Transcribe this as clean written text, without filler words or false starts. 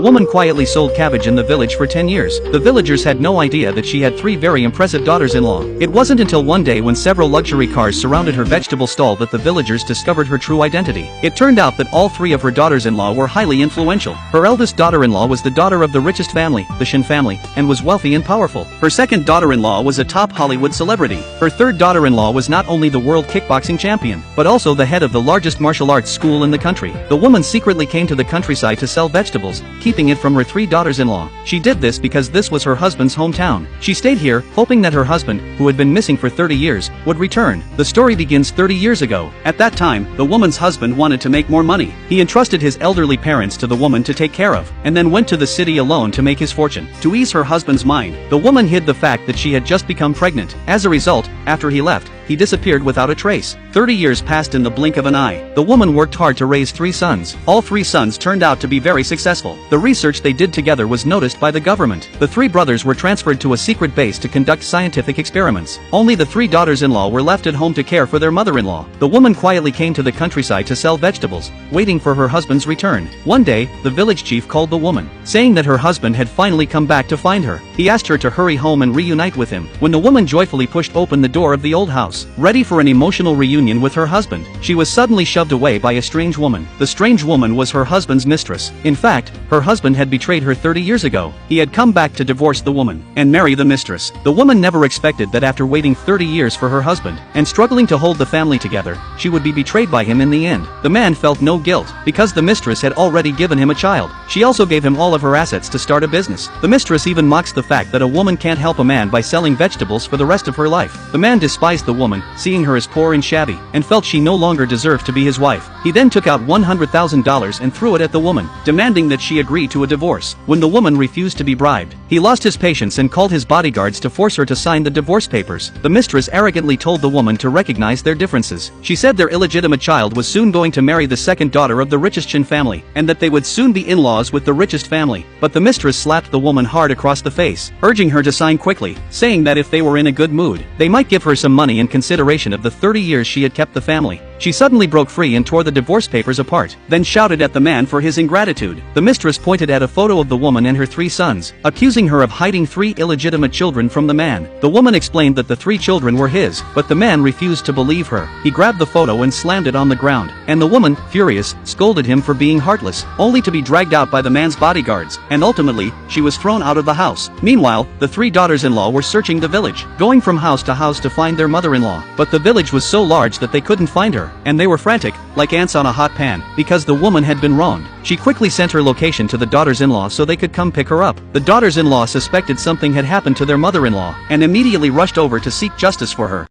The woman quietly sold cabbage in the village for 10 years. The villagers had no idea that she had 3 very impressive daughters-in-law. It wasn't until one day when several luxury cars surrounded her vegetable stall that the villagers discovered her true identity. It turned out that all 3 of her daughters-in-law were highly influential. Her eldest daughter-in-law was the daughter of the richest family, the Shin family, and was wealthy and powerful. Her second daughter-in-law was a top Hollywood celebrity. Her third daughter-in-law was not only the world kickboxing champion, but also the head of the largest martial arts school in the country. The woman secretly came to the countryside to sell vegetables, keeping it from her 3 daughters-in-law. She did this because this was her husband's hometown. She stayed here, hoping that her husband, who had been missing for 30 years, would return. The story begins 30 years ago. At that time, the woman's husband wanted to make more money. He entrusted his elderly parents to the woman to take care of, and then went to the city alone to make his fortune. To ease her husband's mind, the woman hid the fact that she had just become pregnant. As a result, after he left, he disappeared without a trace. 30 years passed in the blink of an eye. The woman worked hard to raise 3 sons. All 3 sons turned out to be very successful. The research they did together was noticed by the government. The 3 brothers were transferred to a secret base to conduct scientific experiments. Only the 3 daughters-in-law were left at home to care for their mother-in-law. The woman quietly came to the countryside to sell vegetables, waiting for her husband's return. One day, the village chief called the woman, saying that her husband had finally come back to find her. He asked her to hurry home and reunite with him. When the woman joyfully pushed open the door of the old house, ready for an emotional reunion with her husband, she was suddenly shoved away by a strange woman. The strange woman was her husband's mistress. In fact, her husband had betrayed her 30 years ago. He had come back to divorce the woman and marry the mistress. The woman never expected that after waiting 30 years for her husband and struggling to hold the family together, she would be betrayed by him in the end. The man felt no guilt because the mistress had already given him a child. She also gave him all of her assets to start a business. The mistress even mocks the fact that a woman can't help a man by selling vegetables for the rest of her life. The man despised the woman, seeing her as poor and shabby, and felt she no longer deserved to be his wife. He then took out $100,000 and threw it at the woman, demanding that she agree to a divorce. When the woman refused to be bribed, he lost his patience and called his bodyguards to force her to sign the divorce papers. The mistress arrogantly told the woman to recognize their differences. She said their illegitimate child was soon going to marry the second daughter of the richest Shin family, and that they would soon be in-laws with the richest family. But the mistress slapped the woman hard across the face, urging her to sign quickly, saying that if they were in a good mood, they might give her some money in consideration of the 30 years she had kept the family. She suddenly broke free and tore the divorce papers apart, then shouted at the man for his ingratitude. The mistress pointed at a photo of the woman and her 3 sons, accusing her of hiding 3 illegitimate children from the man. The woman explained that the 3 children were his, but the man refused to believe her. He grabbed the photo and slammed it on the ground, and the woman, furious, scolded him for being heartless, only to be dragged out by the man's bodyguards, and ultimately, she was thrown out of the house. Meanwhile, the 3 daughters-in-law were searching the village, going from house to house to find their mother-in-law. But the village was so large that they couldn't find her, and they were frantic, like ants on a hot pan, because the woman had been wronged. She quickly sent her location to the daughters-in-law so they could come pick her up. The daughters-in-law suspected something had happened to their mother-in-law, and immediately rushed over to seek justice for her.